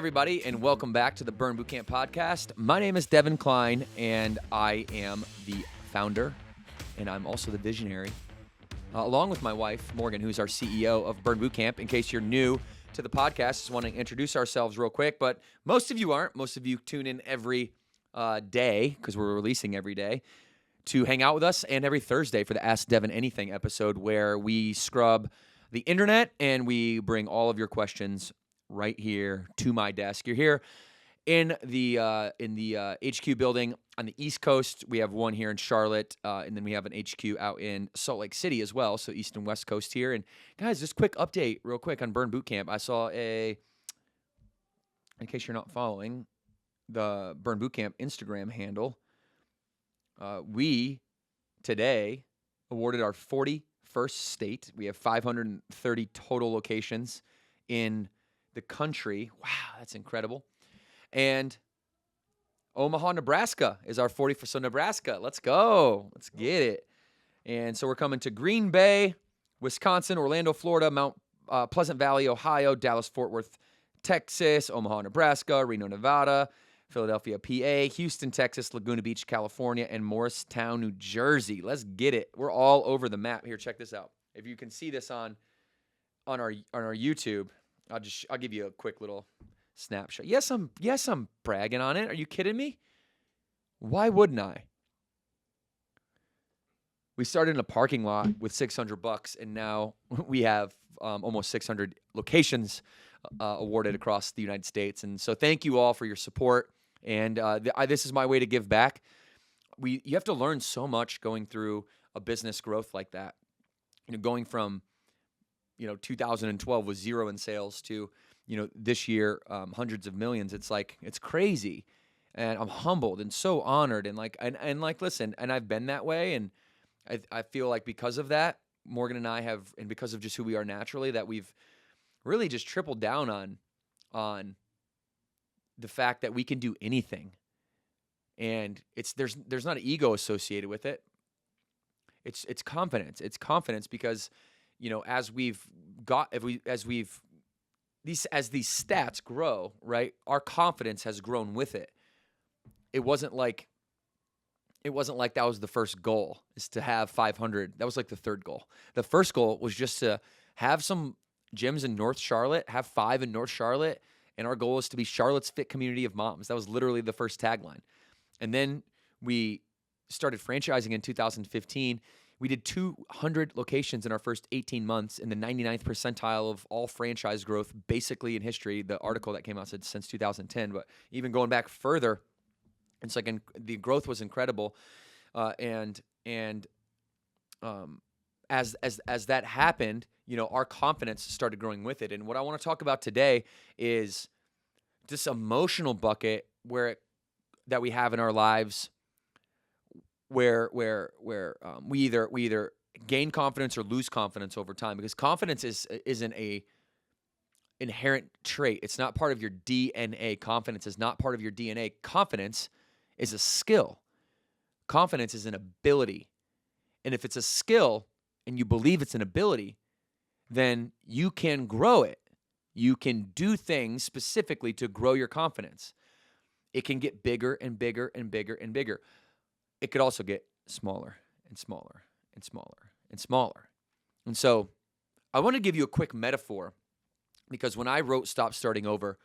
everybody, and welcome back to the Burn Bootcamp podcast. My name is Devan Klein, and I am the founder, and I'm also the visionary, along with my wife, Morgan, who's our CEO of Burn Bootcamp. In case you're new to the podcast, just want to introduce ourselves real quick, but most of you aren't. Most of you tune in every day, because we're releasing every day, to hang out with us, and every Thursday for the Ask Devan Anything episode, where we scrub the internet and we bring all of your questions right here to my desk. You're here in the HQ building on the East Coast. We have one here in Charlotte, and then we have an HQ out in Salt Lake City as well, so East and West Coast here. And guys, just quick update real quick on Burn Bootcamp. I saw in case you're not following the Burn Bootcamp Instagram handle, we today awarded our 41st state. We have 530 total locations in the country. Wow, that's incredible. And Omaha, Nebraska is our 41st. So Nebraska, let's go. Let's get it. And so we're coming to Green Bay, Wisconsin, Orlando, Florida, Mount Pleasant Valley, Ohio, Dallas, Fort Worth, Texas, Omaha, Nebraska, Reno, Nevada, Philadelphia, PA, Houston, Texas, Laguna Beach, California, and Morristown, New Jersey. Let's get it. We're all over the map. Here, check this out. If you can see this on our YouTube, I'll give you a quick little snapshot. Yes, I'm bragging on it. Are you kidding me? Why wouldn't I? We started in a parking lot with $600, and now we have almost 600 locations awarded across the United States. And so thank you all for your support. And this is my way to give back. You have to learn so much going through a business growth like that. Going from 2012 with zero in sales to, this year, hundreds of millions. It's crazy. And I'm humbled and so honored. And listen, and I've been that way. And I feel like because of that, Morgan and I have, and because of just who we are naturally, that we've really just tripled down on the fact that we can do anything. And there's not an ego associated with it. It's confidence. It's confidence because, as these stats grow, right, our confidence has grown with it. It wasn't like that was the first goal, is to have 500. That was like the third goal. The first goal was just to have some gyms in North Charlotte, have 5 in North Charlotte, and our goal is to be Charlotte's fit community of moms. That was literally the first tagline. And then we started franchising in 2015. We did 200 locations in our first 18 months, in the 99th percentile of all franchise growth, basically in history. The article that came out said since 2010, but even going back further, it's like the growth was incredible. As that happened, our confidence started growing with it. And what I want to talk about today is this emotional bucket that we have in our lives, where we either gain confidence or lose confidence over time, because confidence isn't a inherent trait. It's not part of your DNA. Confidence is not part of your DNA. Confidence is a skill. Confidence is an ability. And if it's a skill and you believe it's an ability, then you can grow it. You can do things specifically to grow your confidence. It can get bigger and bigger and bigger and bigger. It could also get smaller and smaller and smaller and smaller. And so I want to give you a quick metaphor, because when I wrote Stop Starting Over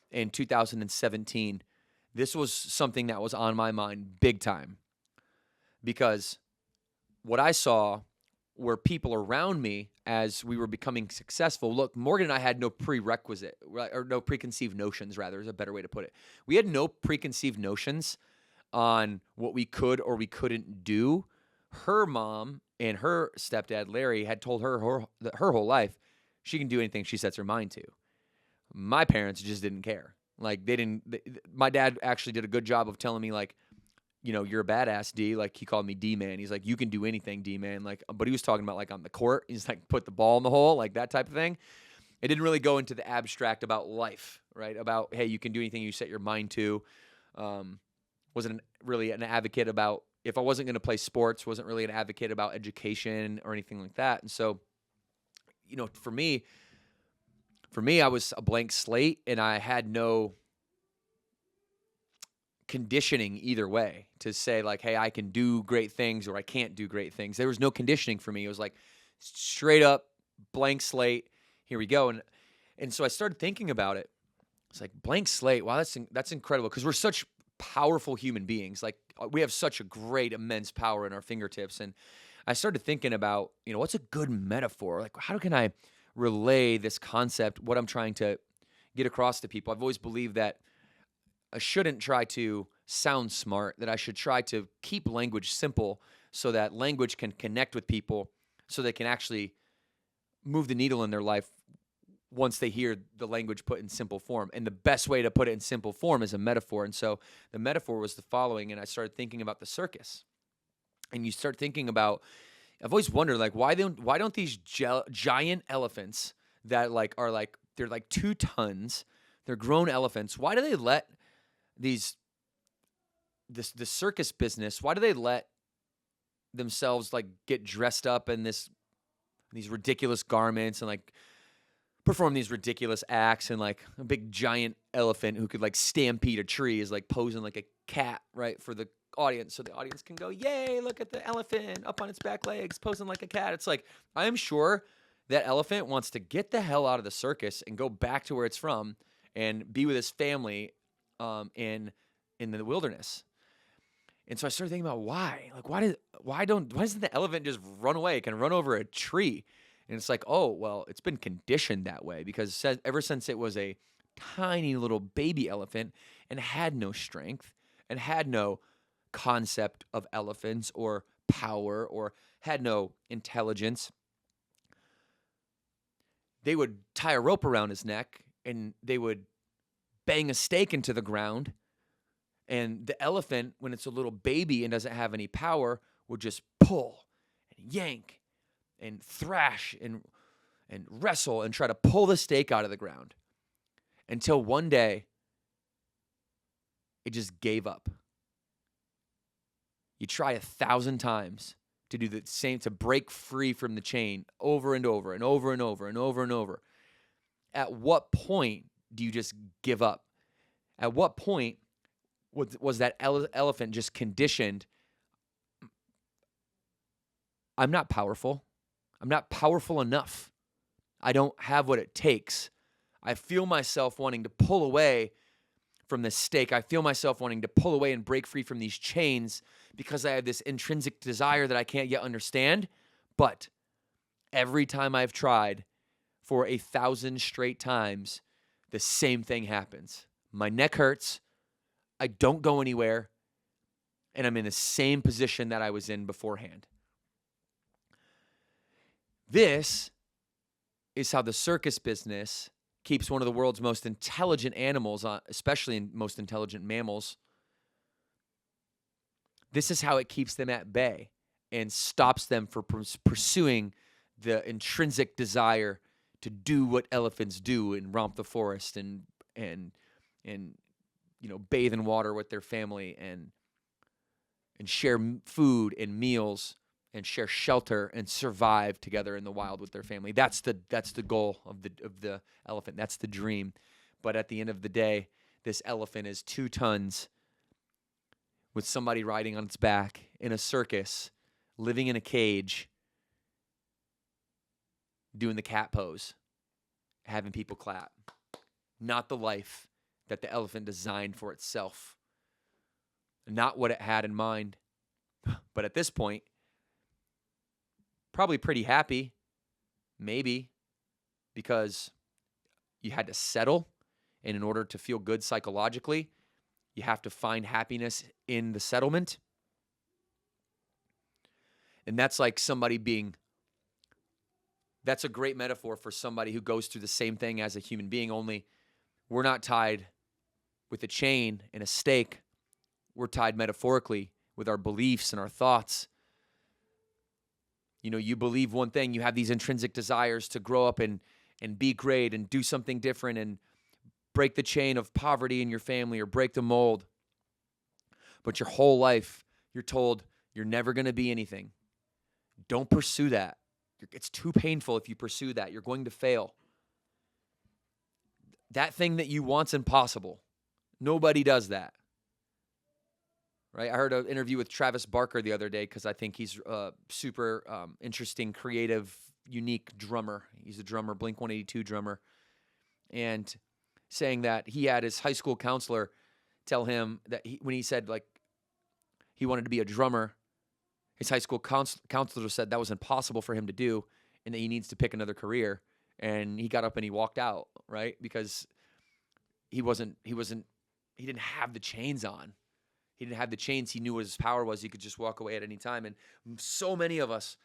in 2017, this was something that was on my mind big time, because what I saw were people around me as we were becoming successful. Look, Morgan and I had no prerequisite, or no preconceived notions, rather, is a better way to put it. We had no preconceived notions on what we could or we couldn't do. Her mom and her stepdad, Larry, had told her whole life she can do anything she sets her mind to. My parents just didn't care. My dad actually did a good job of telling me, you're a badass, D. Like, he called me D-man. He's like, you can do anything, D-man. But he was talking about, on the court. He's like, put the ball in the hole, like that type of thing. It didn't really go into the abstract about life, right? About, hey, you can do anything you set your mind to. Wasn't really an advocate about, if I wasn't going to play sports, wasn't really an advocate about education or anything like that. And so, for me, For me, I was a blank slate, and I had no conditioning either way to say like, hey, I can do great things or I can't do great things. There was no conditioning for me. It was like straight up blank slate. Here we go. And so I started thinking about it. It's like blank slate. Wow, that's incredible, because we're such powerful human beings. Like we have such a great, immense power in our fingertips. And I started thinking about, what's a good metaphor? Like, how can I relay this concept, what I'm trying to get across to people? I've always believed that I shouldn't try to sound smart, that I should try to keep language simple so that language can connect with people, so they can actually move the needle in their life once they hear the language put in simple form. And the best way to put it in simple form is a metaphor. And so the metaphor was the following, and I started thinking about the circus. And you start thinking about, I've always wondered, like, why don't these giant elephants that they're like 2 tons, they're grown elephants, why do they let the circus business, why do they let themselves like get dressed up in these ridiculous garments and like perform these ridiculous acts, and like a big giant elephant who could like stampede a tree is like posing like a cat, right, for the audience, so the audience can go, yay, look at the elephant up on its back legs posing like a cat. It's like, I'm sure that elephant wants to get the hell out of the circus and go back to where it's from and be with his family in the wilderness. And so I started thinking about why. Like, why doesn't the elephant just run away? It can run over a tree. And it's like, oh, well, it's been conditioned that way, because ever since it was a tiny little baby elephant and had no strength and had no concept of elephants or power or had no intelligence, they would tie a rope around his neck and they would bang a stake into the ground. And the elephant, when it's a little baby and doesn't have any power, would just pull and yank and thrash and wrestle and try to pull the stake out of the ground, until one day it just gave up. You try 1,000 times to do the same, to break free from the chain over and over and over and over and over and over. At what point do you just give up? At what point was that elephant just conditioned? I'm not powerful. I'm not powerful enough. I don't have what it takes. I feel myself wanting to pull away from this stake. I feel myself wanting to pull away and break free from these chains because I have this intrinsic desire that I can't yet understand. But every time I've tried for 1,000 straight times, the same thing happens. My neck hurts. I don't go anywhere. And I'm in the same position that I was in beforehand. This is how the circus business keeps one of the world's most intelligent animals, especially in most intelligent mammals. This is how it keeps them at bay and stops them from pursuing the intrinsic desire to do what elephants do and romp the forest and bathe in water with their family and share food and meals and share shelter and survive together in the wild with their family. That's the goal of the elephant. That's the dream. But at the end of the day, this elephant is 2 tons with somebody riding on its back in a circus, living in a cage, doing the cat pose, having people clap. Not the life that the elephant designed for itself. Not what it had in mind. But at this point, probably pretty happy, maybe, because you had to settle, and in order to feel good psychologically, you have to find happiness in the settlement. And that's like that's a great metaphor for somebody who goes through the same thing as a human being, only we're not tied with a chain and a stake. We're tied metaphorically with our beliefs and our thoughts. You believe one thing, you have these intrinsic desires to grow up and be great and do something different and break the chain of poverty in your family or break the mold. But your whole life, you're told you're never going to be anything. Don't pursue that. It's too painful if you pursue that. You're going to fail. that thing that you want's impossible. Nobody does that. Right? I heard an interview with Travis Barker the other day because I think he's a super interesting, creative, unique drummer. He's a drummer, Blink-182 drummer. And saying that he had his high school counselor tell him that when he said, like, he wanted to be a drummer, his high school counselor said that was impossible for him to do and that he needs to pick another career. And he got up and he walked out, right? Because he didn't have the chains on. He didn't have the chains. He knew what his power was. He could just walk away at any time. And so many of us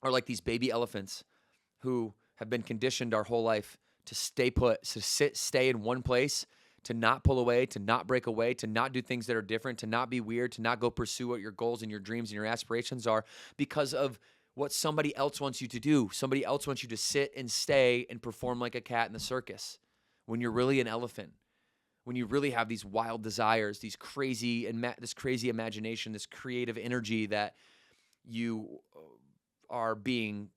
are like these baby elephants who have been conditioned our whole life to stay put, to stay in one place, to not pull away, to not break away, to not do things that are different, to not be weird, to not go pursue what your goals and your dreams and your aspirations are because of what somebody else wants you to do. Somebody else wants you to sit and stay and perform like a cat in the circus when you're really an elephant. When you really have these wild desires, this crazy imagination, this creative energy that you are being,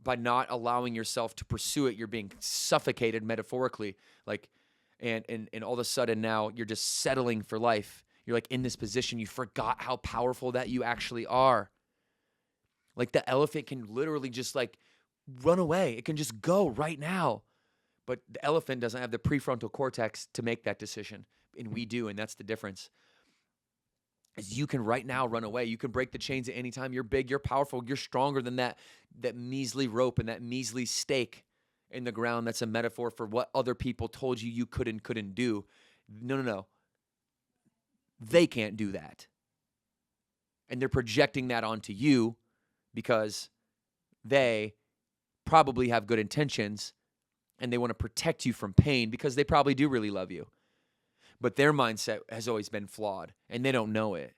by not allowing yourself to pursue it, you're being suffocated metaphorically. Like, and all of a sudden now you're just settling for life. You're like in this position. You forgot how powerful that you actually are. Like the elephant can literally just like run away. It can just go right now. But the elephant doesn't have the prefrontal cortex to make that decision, and we do, and that's the difference. Is you can right now run away. You can break the chains at any time. You're big, you're powerful, you're stronger than that measly rope and that measly stake in the ground that's a metaphor for what other people told you couldn't do. No. They can't do that. And they're projecting that onto you because they probably have good intentions, and they want to protect you from pain because they probably do really love you. But their mindset has always been flawed, and they don't know it.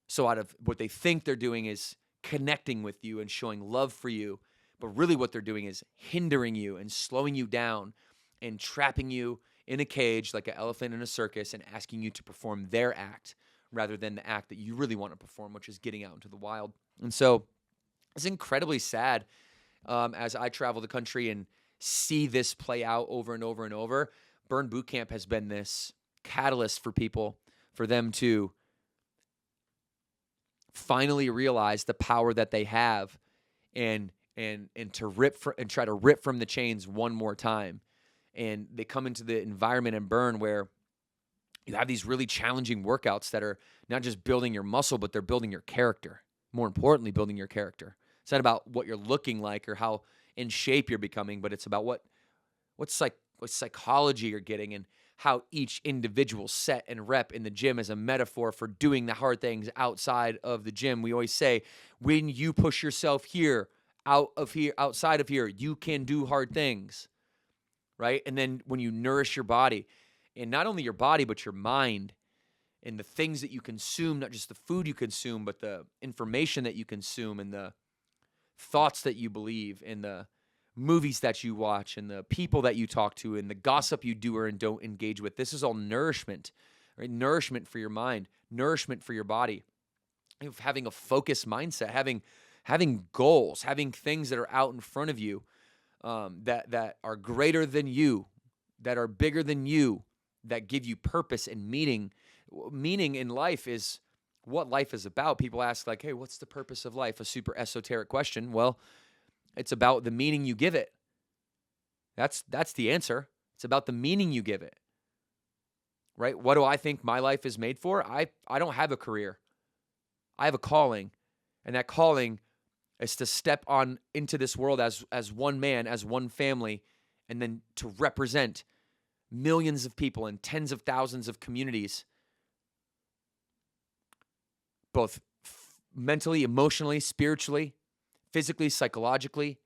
So out of what they think they're doing is connecting with you and showing love for you, but really what they're doing is hindering you and slowing you down and trapping you in a cage like an elephant in a circus and asking you to perform their act rather than the act that you really want to perform, which is getting out into the wild. And so it's incredibly sad as I travel the country and see this play out over and over and over. Burn Boot Camp has been this catalyst for people, for them to finally realize the power that they have and to try to rip from the chains one more time. And they come into the environment in Burn where you have these really challenging workouts that are not just building your muscle, but they're building your character. More importantly, building your character. It's not about what you're looking like or how in shape you're becoming, but it's about what psychology you're getting and how each individual set and rep in the gym is a metaphor for doing the hard things outside of the gym. We always say, when you push yourself outside of here, you can do hard things, right? And then when you nourish your body, and not only your body, but your mind and the things that you consume, not just the food you consume, but the information that you consume and the thoughts that you believe and the movies that you watch and the people that you talk to and the gossip you do or don't engage with. This is all nourishment, right? Nourishment for your mind, nourishment for your body. Having a focused mindset, having goals, having things that are out in front of you that are greater than you, that are bigger than you, that give you purpose and meaning. Meaning in life is what life is about. People ask like, hey, what's the purpose of life? A super esoteric question. Well, it's about the meaning you give it. That's the answer. It's about the meaning you give it. Right? What do I think my life is made for? I don't have a career. I have a calling. And that calling is to step on into this world as one man, as one family, and then to represent millions of people and tens of thousands of communities, both mentally, emotionally, spiritually, physically, psychologically,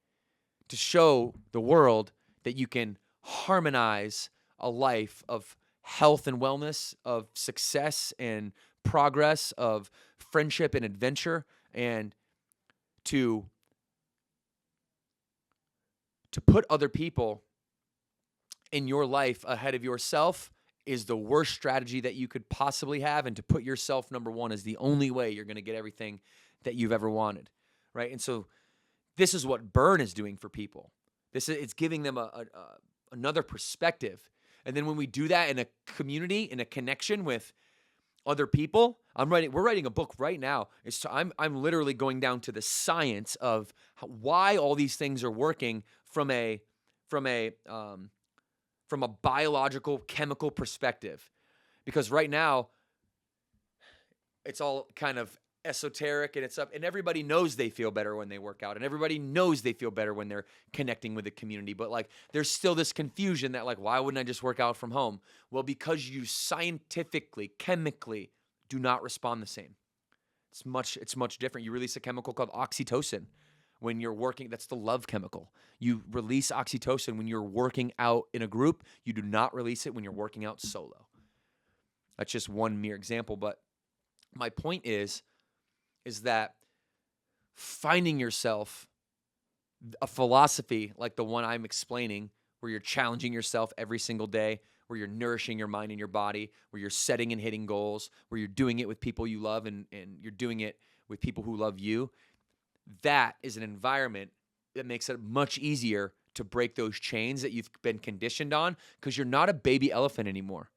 to show the world that you can harmonize a life of health and wellness, of success and progress, of friendship and adventure, and to put other people in your life ahead of yourself is the worst strategy that you could possibly have, and to put yourself number one is the only way you're going to get everything that you've ever wanted, right? And so this is what Burn is doing for people. It's giving them a another perspective. And then when we do that in a community, in a connection with other people, we're writing a book right now. I'm literally going down to the science of why all these things are working from a biological, chemical perspective. Because right now, it's all kind of esoteric and and everybody knows they feel better when they work out, and everybody knows they feel better when they're connecting with the community. But like, there's still this confusion that like, why wouldn't I just work out from home? Well, because you scientifically, chemically do not respond the same. It's much different. You release a chemical called oxytocin when you're working. That's the love chemical. You release oxytocin when you're working out in a group. You do not release it when you're working out solo. That's just one mere example. But my point is that finding yourself a philosophy like the one I'm explaining, where you're challenging yourself every single day, where you're nourishing your mind and your body, where you're setting and hitting goals, where you're doing it with people you love and you're doing it with people who love you, that is an environment that makes it much easier to break those chains that you've been conditioned on, because you're not a baby elephant anymore.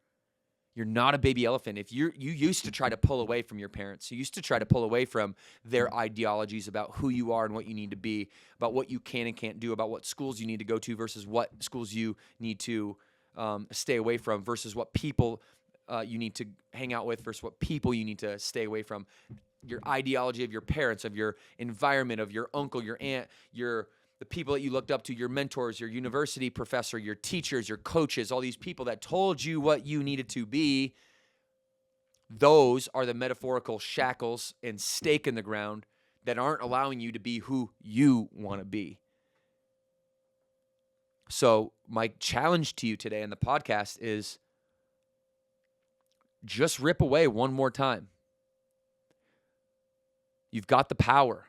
You're not a baby elephant. If you used to try to pull away from your parents, you used to try to pull away from their ideologies about who you are and what you need to be, about what you can and can't do, about what schools you need to go to versus what schools you need to stay away from, versus what people you need to hang out with versus what people you need to stay away from. Your ideology of your parents, of your environment, of your uncle, your aunt, the people that you looked up to, your mentors, your university professor, your teachers, your coaches, all these people that told you what you needed to be, those are the metaphorical shackles and stake in the ground that aren't allowing you to be who you want to be. So my challenge to you today in the podcast is just rip away one more time. You've got the power.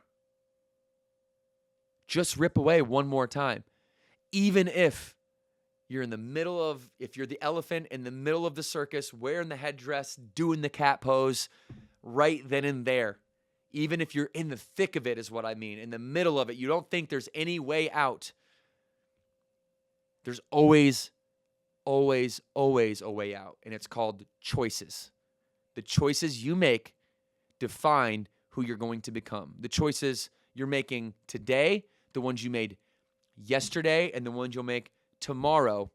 Just rip away one more time. Even if you're if you're the elephant in the middle of the circus, wearing the headdress, doing the cat pose, right then and there. Even if you're in the thick of it is what I mean, in the middle of it, you don't think there's any way out. There's always, always, always a way out, and it's called choices. The choices you make define who you're going to become. The choices you're making today, the ones you made yesterday, and the ones you'll make tomorrow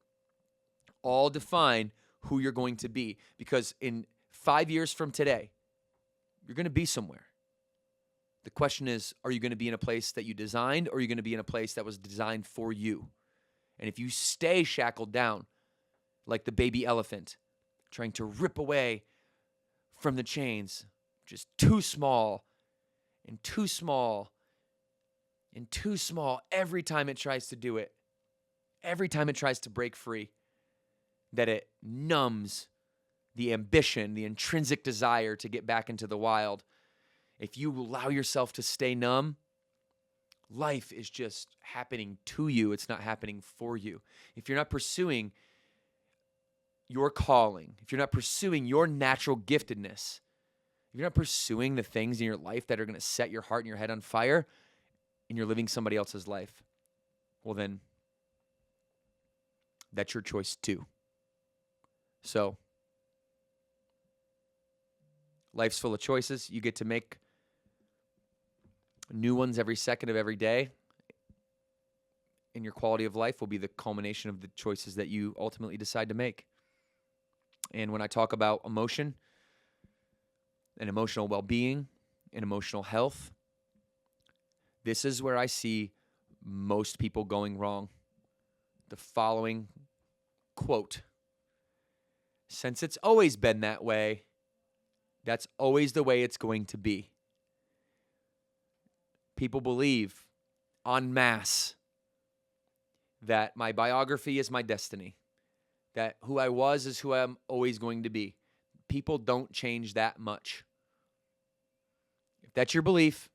all define who you're going to be. Because in 5 years from today, you're going to be somewhere. The question is, are you going to be in a place that you designed, or are you going to be in a place that was designed for you? And if you stay shackled down like the baby elephant, trying to rip away from the chains, just too small and too small and too small every time it tries to do it, every time it tries to break free, that it numbs the ambition, the intrinsic desire to get back into the wild. If you allow yourself to stay numb, life is just happening to you. It's not happening for you. If you're not pursuing your calling, if you're not pursuing your natural giftedness, if you're not pursuing the things in your life that are going to set your heart and your head on fire, and you're living somebody else's life, well then, that's your choice too. So, life's full of choices. You get to make new ones every second of every day. And your quality of life will be the culmination of the choices that you ultimately decide to make. And when I talk about emotion and emotional well-being and emotional health, this is where I see most people going wrong. The following quote: "Since it's always been that way, that's always the way it's going to be." People believe en masse that my biography is my destiny, that who I was is who I'm always going to be. People don't change that much. If that's your belief,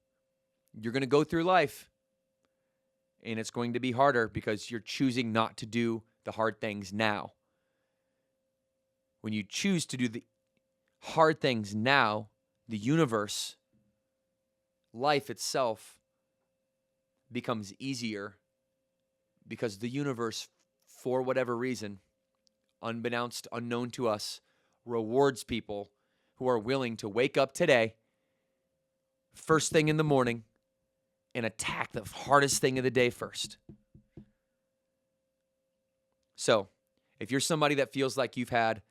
you're going to go through life, and it's going to be harder because you're choosing not to do the hard things now. When you choose to do the hard things now, the universe, life itself becomes easier, because the universe for whatever reason, unbeknownst, unknown to us, rewards people who are willing to wake up today, first thing in the morning, and attack the hardest thing of the day first. So, if you're somebody that feels like you've had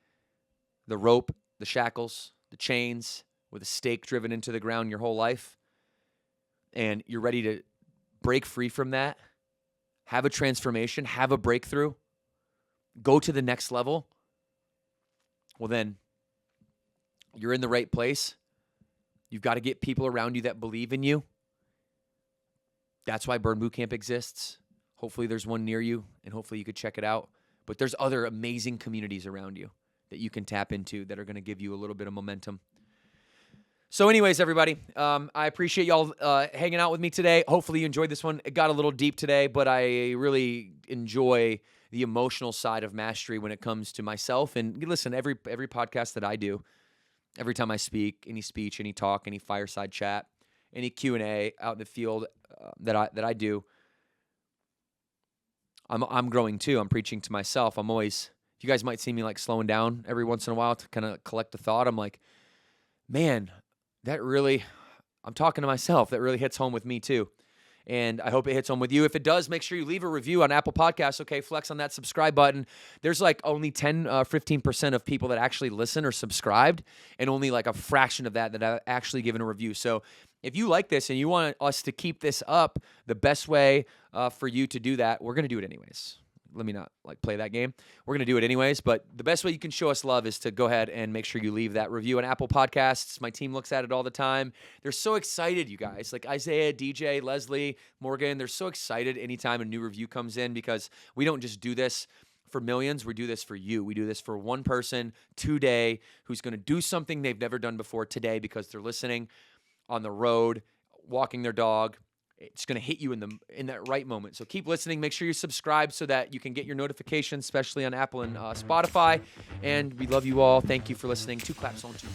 the rope, the shackles, the chains, with a stake driven into the ground your whole life, and you're ready to break free from that, have a transformation, have a breakthrough, go to the next level, well then, you're in the right place. You've got to get people around you that believe in you. That's why Burn Bootcamp exists. Hopefully there's one near you, and hopefully you could check it out. But there's other amazing communities around you that you can tap into that are going to give you a little bit of momentum. So anyways, everybody, I appreciate y'all hanging out with me today. Hopefully you enjoyed this one. It got a little deep today, but I really enjoy the emotional side of mastery when it comes to myself. And listen, every podcast that I do, every time I speak, any speech, any talk, any fireside chat, any Q&A out in the field that I do, I'm growing too. I'm preaching to myself. I'm always, you guys might see me like slowing down every once in a while to kind of collect a thought. I'm like, man, I'm talking to myself. That really hits home with me too. And I hope it hits home with you. If it does, make sure you leave a review on Apple Podcasts. Okay, flex on that subscribe button. There's like only 15% of people that actually listen or subscribed, and only like a fraction of that have actually given a review. So if you like this and you want us to keep this up, the best way for you to do that, we're going to do it anyways. Let me not like play that game. We're going to do it anyways, but the best way you can show us love is to go ahead and make sure you leave that review on Apple Podcasts. My team looks at it all the time. They're so excited, you guys. Like Isaiah, DJ, Leslie, Morgan, they're so excited anytime a new review comes in, because we don't just do this for millions. We do this for you. We do this for one person today who's going to do something they've never done before today because they're listening on the road, walking their dog. It's going to hit you in that right moment. So keep listening. Make sure you subscribe so that you can get your notifications, especially on Apple and Spotify. And we love you all. Thank you for listening. 2 claps on 2.